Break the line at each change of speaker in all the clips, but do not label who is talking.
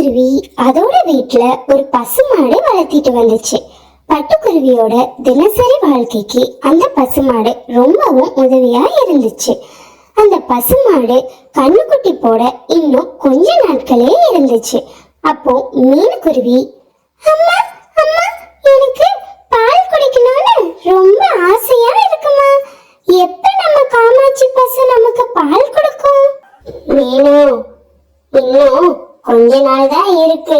பட்டுக்குருவி அதோட வீட்டுல ஒரு பசுமாடு வளர்த்திட்டு வந்துச்சு. பட்டுக்குருவியோட தினசரி வாழ்க்கைக்கு அந்த பசுமாடு ரொம்பவும் உதவியா இருந்துச்சு. அந்த பசுமாடு கண்ணுக்குட்டி போட இன்னும் கொஞ்ச நாட்களே இருந்துச்சு. அப்போ மீனுக்குருவி, அம்மா அம்மா, எனக்கு பால் குடிக்கணும்னு ரொம்ப ஆசையா இருக்குமா, எப்ப நம்ம காமாட்சி பசு நமக்கு பால் கொடுக்கும்? மீனு, இன்னும் கொஞ்ச நாள் தான் இருக்கு,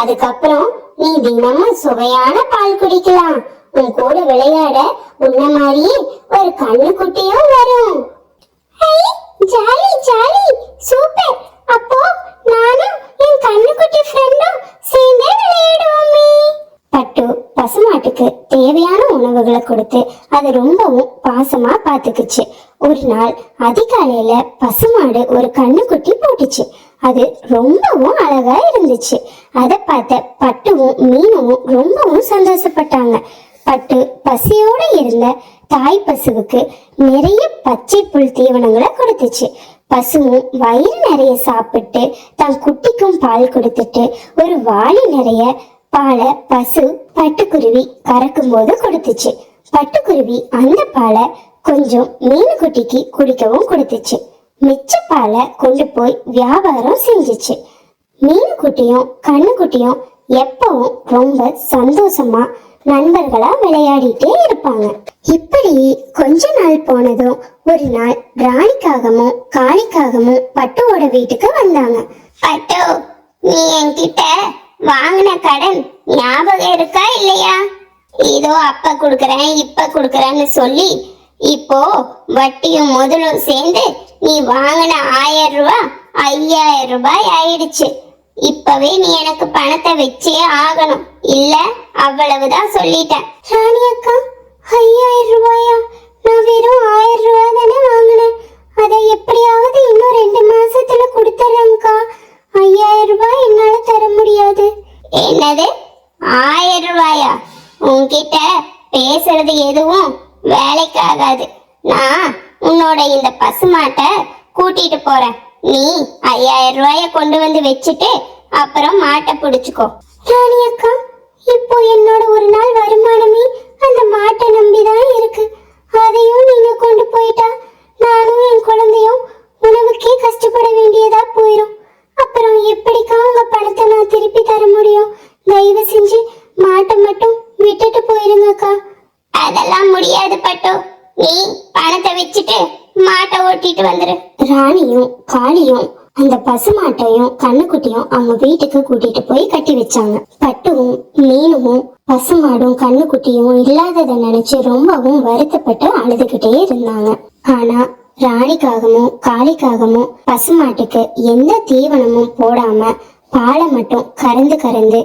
அதுக்கப்புறம் நீ தினமும் சுவையான பால் குடிக்கலாம். உன் கூட விளையாட உன்ன மாதிரியே ஒரு கண்ணுக்குட்டியும் வரும். Jolly jolly, super. அப்போ நானும் என் கண்ணுக்குட்டி ஃப்ரெண்டும் சேர்ந்தே விளையாடுவோமே. பட்டு பசுமாட்டுக்கு தேவையான உணவுகளை கொடுத்து அது ரொம்பவும் பாசமா பாத்துக்குச்சு. ஒரு நாள் அதிகாலையில பசுமாடு ஒரு கண்ணுக்குட்டி போட்டுச்சு. அது ரொம்பவும் அழகா இருந்துச்சு. அதை பார்த்த பட்டுவும் மீனும் ரொம்பவும் சந்தோஷப்பட்டாங்க. பட்டு பசியோட இருந்த தாய் பசுவுக்கு நிறைய பச்சை புல் தீவனங்களை கொடுத்துச்சு. பசுவும் வயிறு நிறைய சாப்பிட்டு தன் குட்டிக்கும் பால் கொடுத்துட்டு ஒரு வாளி நிறைய பாலை பசு பட்டுக்குருவி கறக்கும் போது கொடுத்துச்சு. பட்டுக்குருவி அந்த பாலை கொஞ்சம் மீனுக்குட்டிக்கு குடிக்கவும் கொடுத்துச்சு. மிச்ச பாலை கொண்டு போய் வியாபாரம் செஞ்சுச்சு. மீனுக்குட்டியும் கண்ணுக்குட்டியும் எப்பவும் ரொம்ப சந்தோஷமா நண்பர்களா விளையாடிட்டே இருப்பாங்க. இப்படி கொஞ்ச நாள் போனதும் ஒரு நாள் ராணிக்காகவும் காளிக்காகவும் பட்டுவோட வீட்டுக்கு வந்தாங்க. பட்டு, நீ என்கிட்ட வாங்கின கடன் ஞாபகம் இருக்கா இல்லையா? இதோ அப்ப குடுக்கறேன் இப்ப குடுக்கறேன்னு சொல்லி இப்போ வட்டியும் முதலும் சேர்ந்து நீ வாங்கின 1000 ரூபாய் 5000 ரூபாய் ஆயிடுச்சு. இப்பவே நீ எனக்கு பணத்தை வச்சே ஆகணும், இல்ல அவ்வளவுதான் சொல்லிட்டேன். ராணி அக்கா, 5000 ரூபாயா? நான் வெறும் 1000 ரூபாய் தானே வாங்கினேன். அதை எப்படியாவது இன்னும் 2 மாசத்துல கொடுத்துறேன்க்கா. 5000 ரூபாய் என்னால தர முடியாது. என்னது 1000 ரூபாயா? உன்கிட்ட பேசுறது எதுவும் வேலைக்கு ஆகாது. நான் உன்னோட இந்த பசுமாட்டை கூட்டிட்டு போறேன். நீ 5000 ரூபாய கொண்டு வந்து வச்சுட்டு அப்புறம் மாட்டை பிடிச்சுக்கோ. ராணி அக்கா, இப்போ என்னோட ஒரு நாள் வருமானமே அந்த மாட்டை நம்பிதான் இருக்கு. அதையும் நீங்க கொண்டு போயிட்டா நானும் என் குழந்தையும் உணவுக்கே கஷ்டப்பட வேண்டியதா போயிடும். அப்புறம் எப்படிக்கா உங்க பணத்தை நான் திருப்பி தர முடியும்? தயவு செஞ்சு மாட்டை மட்டும் விட்டுட்டு போயிருங்கக்கா. அதெல்லாம் முடியாது பட்டு, நீ பணத்தை வச்சுட்டு மாட்டை ஓட்டிட்டு வந்துரு. ராணியும் காளியும் அந்த பசுமாட்டையும் கண்ணுக்குட்டியும் அவங்க வீட்டுக்கு கூட்டிட்டு போய் கட்டி வச்சாங்க. பட்டுவும் மீனும் பசுமாடும் கண்ணுக்குட்டியும் இல்லாததை நினைச்சு ரொம்பவும் வருத்தப்பட்டு அழுதுகிட்டே இருந்தாங்க. ஆனா ராணிக்காகவும் காளிக்காகவும் பசுமாட்டுக்கு எந்த தீவனமும் போடாம பாலை மட்டும் கறந்து கறந்து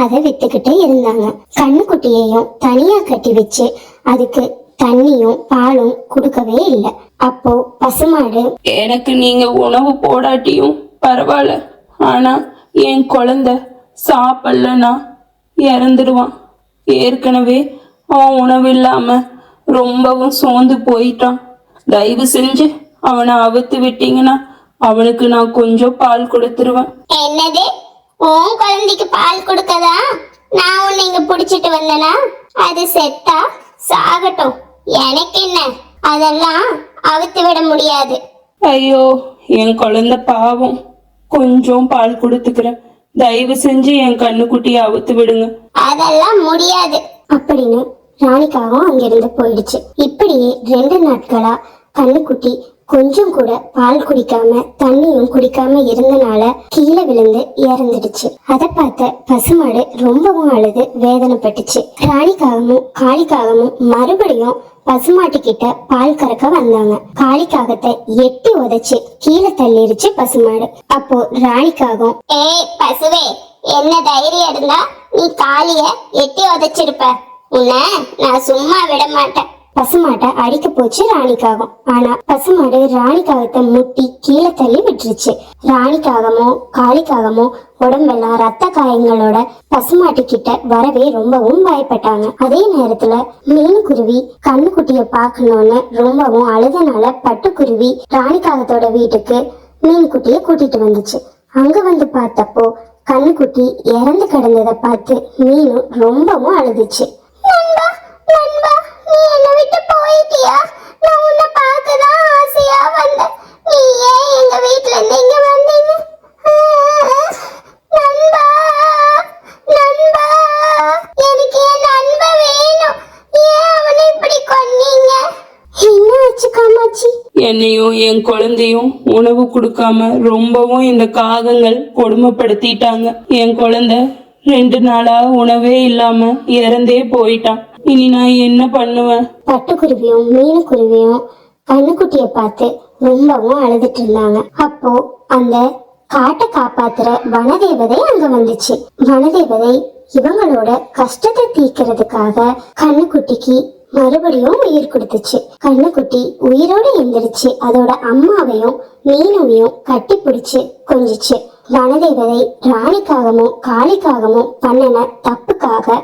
அதை வித்துக்கிட்டே இருந்தாங்க. கண்ணுக்குட்டியையும் தனியா கட்டி வச்சு அதுக்கு தண்ணியும் பாலும் கொடுக்கவே இல்லை. அப்போ பசுமாடு,
எனக்கு நீங்க உணவு போடாட்டியும் பரவாயில்ல, ஆனா என் குழந்தை சாப்பிடலன்னா இறந்துடுவான். ஏற்கனவே அவன் உணவு இல்லாம ரொம்பவும் சோர்ந்து போயிட்டான். தயவு செஞ்சு அவனை அவுத்து விட்டீங்கன்னா அவனுக்கு நான் கொஞ்சம் பால் கொடுத்துருவேன்.
என்னது, உன் குழந்தைக்கு பால் கொடுக்கதா நான் உன்னை இங்க புடிச்சிட்டு வந்தனா? அது செத்தா சாகட்டும், எனக்கு என்ன, அதெல்லாம் அவுத்து விட முடியாது.
ஐயோ, என் குழந்தை பாவம், கொஞ்சம் பால் கொடுத்துக்கிறேன். தயவு செஞ்சு என் கண்ணுக்குட்டியை அவுத்து விடுங்க.
அதெல்லாம் முடியாது அப்படின்னு ராணிக்காகவும் அங்கிருந்து போயிடுச்சு. இப்படியே 2 நாட்களா கண்ணுக்குட்டி கொஞ்சம் கூட பால் குடிக்காம தண்ணியும் குடிக்காம இருந்தனால கீழே விழுந்து இறந்துடுச்சு. அதை பார்த்த பசுமாடு ரொம்பவும் அழுது வேதனைப்பட்டுச்சு. ராணிக்காகவும் காளிக்காகவும் மறுபடியும் பசுமாட்டு கிட்ட பால் கறக்க வந்தாங்க. காளிக்காகத்தை எட்டி உதைச்சு கீழே தள்ளிடுச்சு பசுமாடு. அப்போ ராணிக்காகவும், ஏய் பசுவே, என்ன தைரியம் இருந்தா நீ காளிய எட்டி உதைச்சிருப்ப, உன்னை நான் சும்மா விட மாட்டேன். பசுமாட்டை அடிக்க போச்சு ராணிக்காகவும். ஆனா பசுமாடு ராணிக்காகத்தை முட்டி கீழே தள்ளி விட்டுருச்சு. ராணிக்காகமும் காளிக்காகமும் உடம்பெல்லாம் ரத்த காயங்களோட பசுமாட்டு கிட்ட வரவே ரொம்பவும் பயப்பட்டாங்க. அதே நேரத்துல மீனுக்குருவி கண்ணுக்குட்டிய பாக்கணும்னு ரொம்பவும் அழுதனால பட்டுக்குருவி ராணிக்காகத்தோட வீட்டுக்கு மீனுக்குட்டிய கூட்டிட்டு வந்துச்சு. அங்க வந்து பார்த்தப்போ கண்ணுக்குட்டி இறந்து கிடந்ததை பார்த்து மீனும் ரொம்பவும் அழுதுச்சு. நண்பா, நண்பா, நீ என்னை விட்டு போயிட்டியா? நான் உன்னை பார்க்கதான் ஆசையா வந்தேன். நீ ஏன் எங்க வீட்ல இருந்து இங்க வந்தீங்க? நண்பா, நண்பா, எனக்கு என் நண்பா வேணும். ஏன் அவனை இப்படி கொன்னீங்க? என்ன ஆச்சு காமாட்சி?
என்னையும் என் குழந்தையும் உணவு கொடுக்காம ரொம்பவும் இந்த காகங்கள் கொடுமைப்படுத்திட்டாங்க. என் குழந்தை 2 நாளா உணவே இல்லாம இறந்தே போயிட்டான். இனி நான் என்ன பண்ணுவேன்?
பட்டுக்குருவியும் மீனுக்குருவியும் கண்ணுக்குட்டிய பார்த்து ரொம்பவும் அழுதுட்டு இருந்தாங்க. அப்போ அந்த காட்டை காப்பாத்துற வனதேவதை அங்க வந்துச்சு. வனதேவதை இவங்களோட கஷ்டத்தை தீர்க்கிறதுக்காக கண்ணுக்குட்டிக்கு மறுபடியும் உயிர் கொடுத்துச்சு. கண்ணுக்குட்டி உயிரோட எந்திரிச்சு அதோட அம்மாவையும் மீனுவையும் கட்டி பிடிச்சு கொஞ்சிச்சு. வனதேவதை ராணிக்காகவும் காளிக்காகவும் பண்ணின தப்புக்காக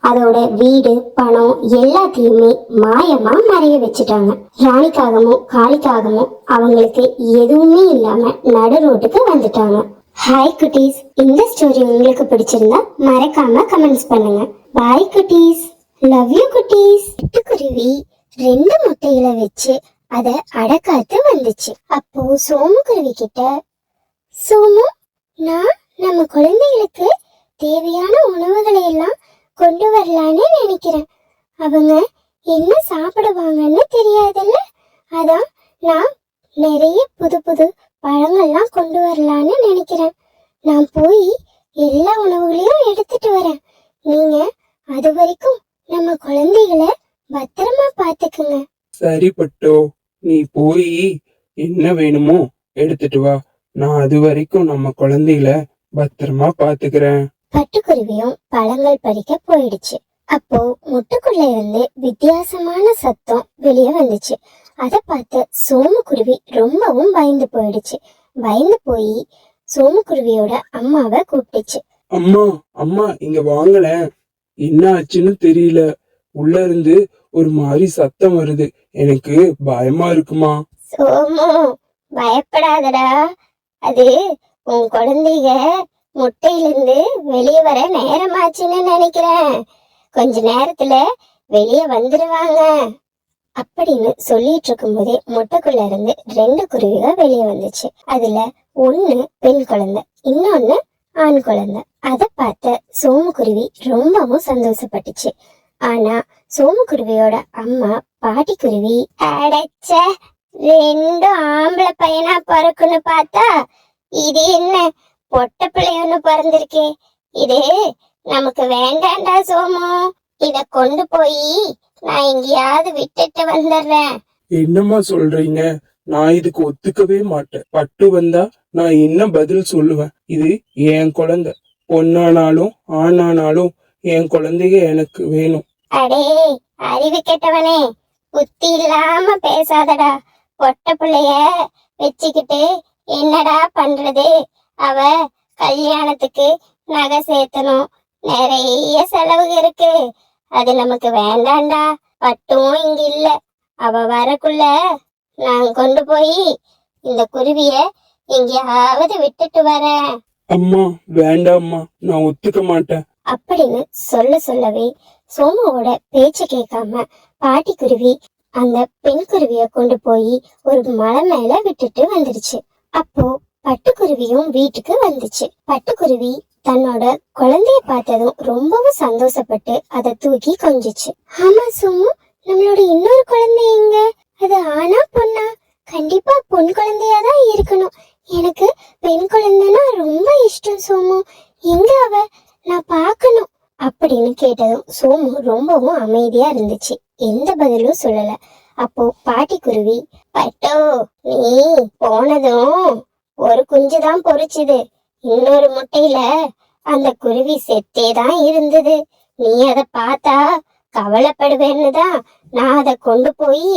அதோட வீடு பணம் எல்லாத்தையுமே மாயமா மறைய வச்சுட்டாங்க. ராணிக்காகவும் காளிக்காகவும் அவங்களுக்கு எதுவுமே இல்லாம நடு ரோட்டுக்கு வந்துட்டாங்க. ஹாய் குட்டீஸ், இந்த ஸ்டோரி உங்களுக்கு பிடிச்சிருந்தா மறக்காம கமெண்ட்ஸ் பண்ணுங்க. பாய் குட்டீஸ், லவ் யூ குட்டீஸ். சிட்டுக்குருவி 2 முட்டைகளை வச்சு அத அடக்காத்து வந்துச்சு. அப்போ சோமுக்குருவி கிட்ட, சோமு, நான் நம்ம குழந்தைகளுக்கு தேவையான உணவுகளை எல்லாம் கொண்டு வரலான்னு நினைக்கிறேன். அவங்க என்ன சாப்பிடுவாங்கன்னு தெரியாதுல்ல, அதான் நான் நிறைய புது புது பழங்கள்லாம் கொண்டு வரலான்னு நினைக்கிறேன். நான் போய் எல்லா உணவுகளையும் எடுத்துட்டு வரேன். நீங்க அது வரைக்கும் நம்ம குழந்தைகளை பத்திரமா பாத்துக்குங்க.
சரி பட்டோ, நீ போய் என்ன வேணுமோ எடுத்துட்டு வா. நான் அது வரைக்கும் நம்ம குழந்தைகளை பத்திரமா பாத்துக்கிறேன்.
பட்டுக்குருவியும் பழங்கள் பறிக்க போயிடுச்சு. அப்போ முட்டுக்குள்ள இருந்து வித்தியாசமான சத்தம் வெளியே வந்துச்சு. அத பார்த்து சோமுக்குருவி ரொம்பவும் பயந்து போயிடுச்சு. பயந்து போய் சோமுக்குருவியோட அம்மாவை கூப்பிட்டுச்சு.
அம்மா, அம்மா, இங்க வாங்கலேன். என்ன ஆச்சுன்னு தெரியல. உள்ள இருந்து ஒரு மாதிரி சத்தம் வருது. எனக்கு பயமா இருக்குமா.
சோமு, பயப்படாதடா. அது உன் குழந்தைங்க முட்டையிலிருந்து வெளியே வர நேரமாச்சுன்னு நினைக்கிறேன். கொஞ்ச நேரத்துல வெளியே வந்துருவாங்க அப்படின்னு சொல்லிட்டு இருக்கும் போதே முட்டைக்குள்ள இருந்து 2 குருவிகள் வெளியே வந்துச்சு. அதுல ஒண்ணு பெண் குழந்தை, இன்னொன்னு ஆண் குழந்தை. அத பார்த்த சோமுக்குருவி ரொம்பவும் சந்தோஷப்பட்டுச்சு. ஆனா சோமுக்குருவியோட அம்மா பாட்டிக்குருவி, அடைச்ச 2 ஆம்பளை பையனா பிறக்குன்னு பார்த்தா இது என்ன பொட்ட பிள்ளைன்னு பிறந்திருக்கே, இது நமக்கு வேண்டாண்டா சோமு. இத கொண்டு போய் நான் எங்கேயாவது விட்டுட்டு வந்துடுறேன்.
என்னம்மா சொல்றீங்க? நான் இதுக்கு ஒத்துக்கவே மாட்டேன். பட்டு வந்தா நான் என்ன பதில் சொல்லுவேன்? இது என் குழந்தை. பொண்ணானாலும் ஆணானாலும் என் குழந்தைய எனக்கு வேணும்.
அடே அறிவு கெட்டவனே, புத்தி இல்லாம பேசாதடா. பொட்ட பிள்ளைய வச்சுக்கிட்டு என்னடா பண்றது? அவ கல்யாணத்துக்கு நகை சேர்த்தணும், நிறைய செலவு இருக்கு. அது நமக்கு வேண்டாண்டா. பட்டும் இங்க இல்ல. அவ வரக்குள்ள நான் கொண்டு போய் இந்த குருவிய எங்கேயாவது விட்டுட்டு வரேன்.
அம்மா, வேண்டாம்மா, நான் ஒத்துக்க மாட்டேன்
அப்படின்னு சொல்லவே சோமுவோட பேச்சு கேட்காம பாட்டிக்குருவி அந்த பெண் குருவிய கொண்டு போய் ஒரு மலை மேல விட்டுட்டு வந்துடுச்சு. அப்போ பட்டுக்குருவியும் வீட்டுக்கு வந்துச்சு. பட்டுக்குருவி தன்னோட குழந்தைய பார்த்ததும் ரொம்பவும் சந்தோஷப்பட்டு அதை தூக்கி கொஞ்சிச்சு. ஆமா சோமு, நம்மளோட இன்னொரு குழந்தை எங்க? அது ஆனா பொண்ணா? கண்டிப்பா பொன் குழந்தையாதான் இருக்கணும். எனக்கு பெண் குழந்தைன்னா ரொம்ப இஷ்டம் சோமு. எங்க அவ? நான் பார்க்கணும் அப்படின்னு கேட்டதும் சோமு ரொம்பவும் அமைதியா இருந்துச்சு. எந்த பதிலும் சொல்லல. அப்போ பாட்டிக்குருவி, பட்டோ, நீ போனதும் ஒரு குஞ்சுதான் பொரிச்சுது. இன்னொரு முட்டையில அந்த குருவி செத்தேதான் இருந்தது. நீ அத பார்த்தா கவலைப்படுவேன்னு தான் நான் அதை கொண்டு போய்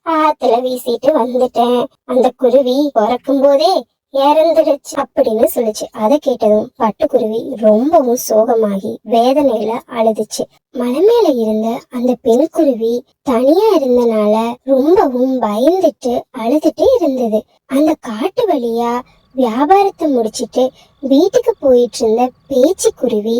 ஆத்துல வீசிட்டு வந்துட்டேன். அந்த குருவி பிறக்கும் போதே இறந்துடுச்சு அப்படின்னு சொல்லுச்சு. அதை கேட்டதும் பட்டுக்குருவி ரொம்பவும் சோகமாகி வேதனையில அழுதுச்சு. மலை மேல இருந்த அந்த பெண் குருவி தனியா இருந்தனால ரொம்பவும் பயந்துட்டு அழுதுட்டு இருந்தது. அந்த காட்டு வழியா வியாபாரத்தை முடிச்சிட்டு வீட்டுக்கு போயிட்டு இருந்த பேச்சிக்குருவி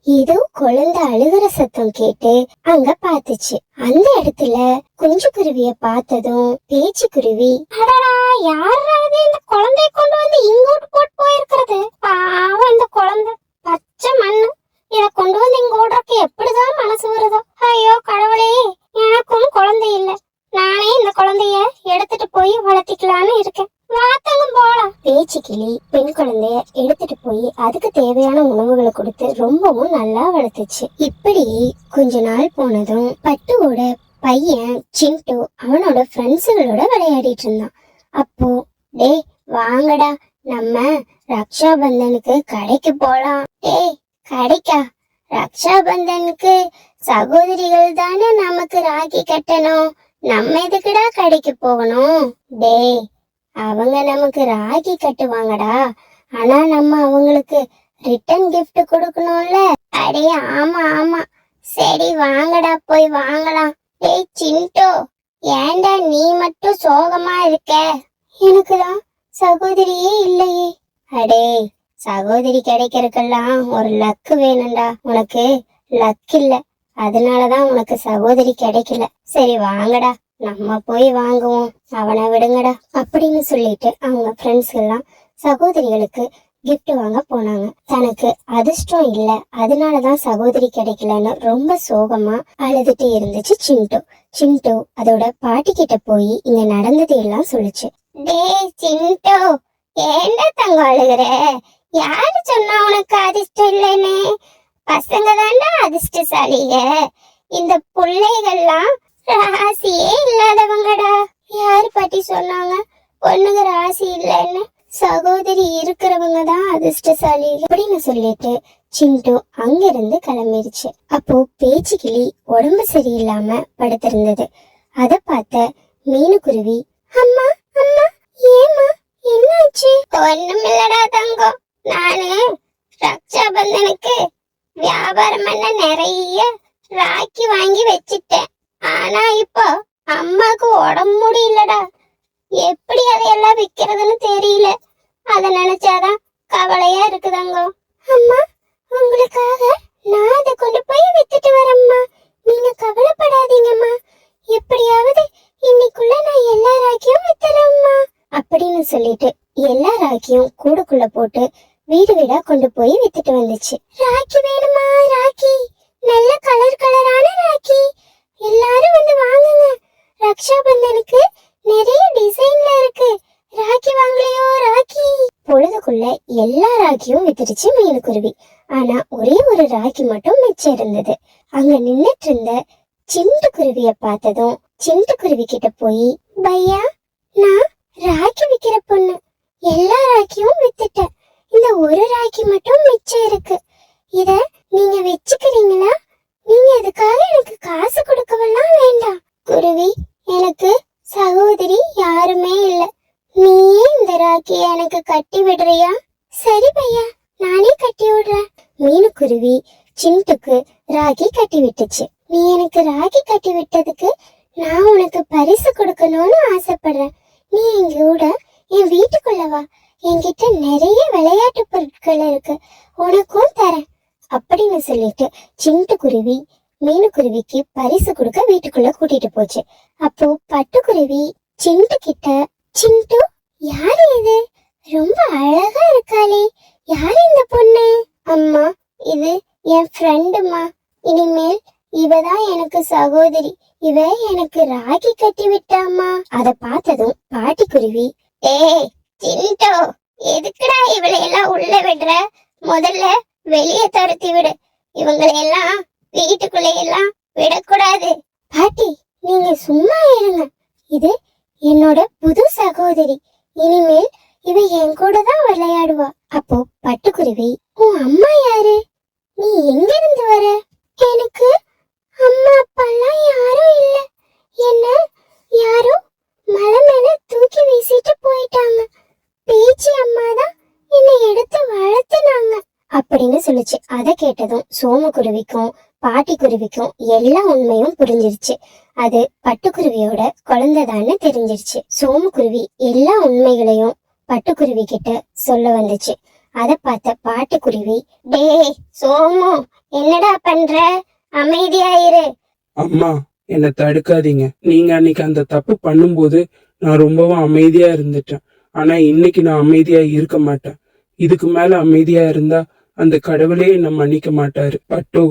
ஏதோ குழந்தை அழுகிற சத்தம் கேட்டு அங்க பாத்துச்சு. அந்த இடத்துல குஞ்சு குருவிய பார்த்ததும் பேச்சிக்குருவி, அடடா, யாராவது இந்த குழந்தைய கொண்டு வந்து இங்கோட்டு போட்டு போயிருக்கிறது? பாவம் இந்த குழந்தை, பச்சை மண்ணு, இத கொண்டு வந்து இங்க ஓடுறதுக்கு எப்படிதான் மனசு வருதோ? ஐயோ கடவுளே, எனக்கும் குழந்தை இல்ல, நானே இந்த குழந்தைய எடுத்துட்டு போய் வளர்த்திக்கலான்னு இருக்கேன். வாத்தங்க போலாம். பேச்சிக்கிளி பெண் குழந்தைய எடுத்துட்டு போய் அதுக்கு தேவையான உணவுகளை கொடுத்து ரொம்பவும் நல்லா வளர்த்துச்சு. இப்படி கொஞ்ச நாள் போனதும் பட்டுவோட பையன் சிண்டு அவனோட ஃப்ரெண்ட்ஸுகளோட விளையாடிட்டு இருந்தான். அப்போ, டேய் வாங்கடா, நம்ம ரக்ஷா பந்தனுக்கு கடைக்கு போலாம். டேய் கடைக்கா? ரக்ஷா பந்தனுக்கு சகோதரிகள் தானே நமக்கு ராக்கி கட்டணும், நம்ம எதுக்குடா கடைக்கு போகணும்? டேய், அவங்க நமக்கு ராக்கி கட்டுவாங்கடா, ஆனா நம்ம அவங்களுக்கு ரிட்டர்ன் கிஃப்ட் கொடுக்கணும்ல. அடே ஆமா ஆமா, சரி வாங்கடா போய் வாங்கலாம். டேய் சிண்டோ, ஏன்டா நீ மட்டும் சோகமா இருக்க? எனக்குதான் சகோதரியே இல்லையே. அடே, சகோதரி கிடைக்கிறதுக்கெல்லாம் ஒரு லக்கு வேணும்டா, உனக்கு லக் இல்ல, அதனாலதான் உனக்கு சகோதரி கிடைக்கல. சரி வாங்கடா, நம்ம போய் வாங்குவோம், அவனை விடுங்கடா அப்படின்னு சொல்லிட்டு அவங்க ஃப்ரெண்ட்ஸ் எல்லாம் சகோதரிகளுக்கு கிஃப்ட் வாங்க போனாங்க. தனக்கு அதிர்ஷ்டம் இல்ல, அதனாலதான் சகோதரி கிடைக்கலன்னு ரொம்ப சோகமா அழுதுட்டு இருந்துச்சு சிண்டு. சிண்டு அதோட பாட்டி கிட்ட போய் இங்க நடந்தது எல்லாம் சொல்லுச்சு. டேய் சிண்டு, ஏண்டா தங்கம் அழுகுற? யாரு சொன்னா உனக்கு அதிர்ஷ்டம் இல்லைன்னு? பசங்க தாண்டா அதிர்ஷ்டசாலிக, இந்த பிள்ளைகள்லாம் ராசியே இல்லாதவங்கடா. யாரு பாட்டி சொன்னாங்க பொண்ணுங்க ராசி இல்லைன்னு? சகோதரி இருக்கிறவங்க தான் அதிர்ஷ்டசாலி அப்படின்னு சொல்லிட்டு சிண்டு அங்கிருந்து கிளம்பிடுச்சு. அப்போ பேச்சிக்கிளி உடம்பு சரியில்லாம படுத்திருந்தது. அத பார்த்த மீனுக்குருவி, அம்மா அம்மா, ஏமா என்னாச்சு? ஒண்ணும் இல்லடா தங்கம், நானு ரக்ஷா பந்தனுக்கு வியாபாரம் பண்ண நிறைய ராக்கி வாங்கி வச்சிட்டேன். ஆனா இப்போ அம்மாக்கு உடம்பு முடியலடா, எப்படி அதையெல்லாம் விக்கிறதுன்னு தெரியல. அத நினைச்சாதான் கவலையா இருக்குதாங்க. அம்மா, உங்களுக்காக நான் அதை கொண்டு போய் வித்துட்டு வரேம்மா, நீங்க கவலைப்படாதீங்கம்மா. எப்படியாவது இன்னைக்குள்ள நான் எல்லா ராக்கியும் வித்துறேம்மா அப்படின்னு சொல்லிட்டு எல்லா ராக்கியும் கூடுக்குள்ள போட்டு வீடு வீடா கொண்டு போய் வித்துட்டு வந்துச்சு. ராக்கி வேணுமா? ராக்கி, நல்ல கலர் கலரான ராக்கி, எல்லாரும் வந்து வாங்குங்க. ரக்ஷா பந்தனுக்கு நிறைய டிசைன்ல இருக்கு, ராக்கி வாங்கலையோ? ராக்கி. பொழுதுக்குள்ள எல்லா ராக்கியும் வித்துடுச்சு மீனுக்குருவி. ஆனா ஒரே ஒரு ராக்கி மட்டும் மிச்சம் இருந்தது. அங்க நின்னுட்டு இருந்த சிண்டு குருவிய பார்த்ததும் சிண்டு குருவி கிட்ட போய், பையா, நான் ராக்கி விக்கிற பொண்ணு, எல்லா ராக்கியும் வித்துட்டேன், இந்த ஒரு ராக்கி மட்டும் மிச்சம் இருக்கு, இத நீங்க வச்சுக்கிறீங்களா? நீங்க இதுக்காக எனக்கு காசு கொடுக்கவெல்லாம் வேண்டாம். குருவி, எனக்கு சகோதரி யாருமே இல்ல, நீயே இந்த ராக்கிய எனக்கு கட்டி விடுறியா? சரி பையா, நானே கட்டி விடுறேன். மீனுக்குருவி சிண்டுக்கு ராக்கி கட்டி விட்டுச்சு. நீ எனக்கு ராக்கி கட்டி விட்டதுக்கு நான் உனக்கு பரிசு கொடுக்கணும்னு ஆசைப்படுறேன். நீ எங்க கூட என் வீட்டுக்குள்ள வா, என்கிட்ட நிறைய விளையாட்டு பொருட்கள் இருக்கு, உனக்கும் தரேன் அப்படின்னு சொல்லிட்டு சிண்டு குருவி மீனுக்குருவிக்கு பரிசு கொடுக்க வீட்டுக்குள்ள கூட்டிட்டு போச்சு. அப்போ பட்டுக்குருவி சிண்டு கிட்ட, சிண்டு, யாரு இது? ரொம்ப அழகா இருக்காளே, யாரு இந்த பொண்ணு? அம்மா, இது என் ஃப்ரெண்டுமா, இனிமேல் இவதான் எனக்கு சகோதரி, இவ எனக்கு ராக்கி கட்டி விட்டாமா. அத பார்த்ததும் பாட்டிக்குருவி, ஏய் சிண்டு, எதுக்குடா இவளை எல்லாம் உள்ள விடுற? முதல்ல வெளியே துரத்தி விடு, இவங்களை எல்லாம் வீட்டுக்குள்ள எல்லாம் விடக்கூடாது. பாட்டி, நீங்க சும்மா இருங்க, இது என்னோட புது சகோதரி, இனிமேல் இவ என் கூட தான் விளையாடுவா. அப்போ பட்டுக்குருவி, உன் அம்மா யாரு? நீ எங்க இருந்து வர? எனக்கு அம்மா அப்பாலாம் யாரும் இல்ல, என்ன யாரோ மலை மேல தூக்கி வீசிட்டு போயிட்டாங்க, பேச்சி அம்மா தான் என்னை எடுத்து வளர்த்துனாங்க அப்படின்னு சொல்லுச்சு. அதை கேட்டதும் சோமக்குருவிக்கும் பாட்டிக்குருவிக்கும் எல்லா உண்மையும் புரிஞ்சிருச்சு. அது பட்டுக்குருவியோட குழந்தைதான்னு தெரிஞ்சிருச்சு. சோமக்குருவி எல்லா உண்மைகளையும் பட்டுக்குருவி கிட்ட சொல்ல வந்துச்சு. அத பார்த்த பாட்டுக்குருவி, டேய் சோமு, என்னடா பண்ற? அமைதியாயிரு.
அம்மா, என்னை தடுக்காதீங்க. நீங்க அன்னைக்கு அந்த தப்பு பண்ணும்போது நான் ரொம்பவும் அமைதியா இருந்துட்டேன். ஆனா இன்னைக்கு நான் அமைதியா இருக்க மாட்டேன். இதுக்கு மேல அமைதியா இருந்தா அந்த கடவுளே என்ன மன்னிக்க மாட்டாரு. பட்டு,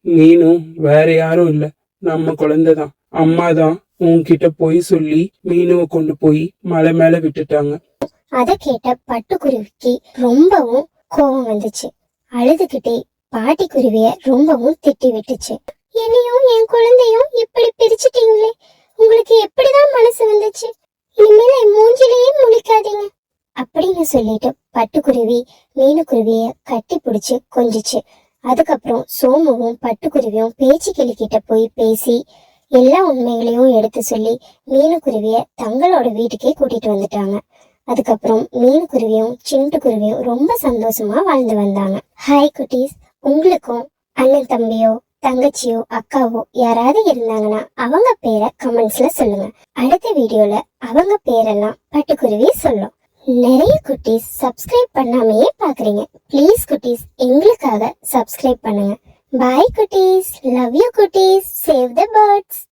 மீனும் வேற யாரும் இல்ல, நம்ம குழந்தைதான். அம்மா தான் உன்கிட்ட போய் சொல்லி மீனுவை கொண்டு போய் மலை மேல விட்டுட்டாங்க.
அத கேட்ட பட்டுக்குருவிக்கு ரொம்பவும் கோபம் வந்துச்சு. அழுதுகிட்டே பாட்டிக்குருவிய ரொம்பவும் திட்டி விட்டுச்சு. என்னையும் என் குழந்தையும் இப்படி பிரிச்சுட்டீங்களே, உங்களுக்கு எப்படிதான் மனசு வந்துச்சு? இனிமேல என் மூஞ்சிலேயே முழிக்காதீங்க அப்படின்னு சொல்லிட்டு பட்டுக்குருவி மீனுக்குருவிய கட்டி பிடிச்சு கொஞ்சிச்சு. அதுக்கப்புறம் சோமுவும் பட்டுக்குருவியும் பேச்சு கிளிக்கிட்ட போய் பேசி எல்லா உண்மைகளையும் எடுத்து சொல்லி மீனுக்குருவிய தங்களோட வீட்டுக்கே கூட்டிட்டு வந்துட்டாங்க. அதுக்கப்புறம் மீனுக்குருவியும் சிண்டுக்குருவியும் ரொம்ப சந்தோஷமா வாழ்ந்து வந்தாங்க. ஹாய் குட்டீஸ், உங்களுக்கும் அண்ணன் தம்பியோ தங்கச்சியோ அக்காவோ யாராவது இருந்தாங்கன்னா அவங்க பேரை கமெண்ட்ஸ்ல சொல்லுங்க. அடுத்த வீடியோல அவங்க பேரெல்லாம் பட்டுக்குருவி சொல்லும். நிறைய குட்டீஸ் சப்ஸ்கிரைப் பண்ணாமையே பாக்குறீங்க. ப்ளீஸ் குட்டீஸ், எங்களுக்காக சப்ஸ்கிரைப் பண்ணுங்க. பாய் குட்டீஸ், லவ் யூ குட்டீஸ், சேவ் த பேர்ட்ஸ்.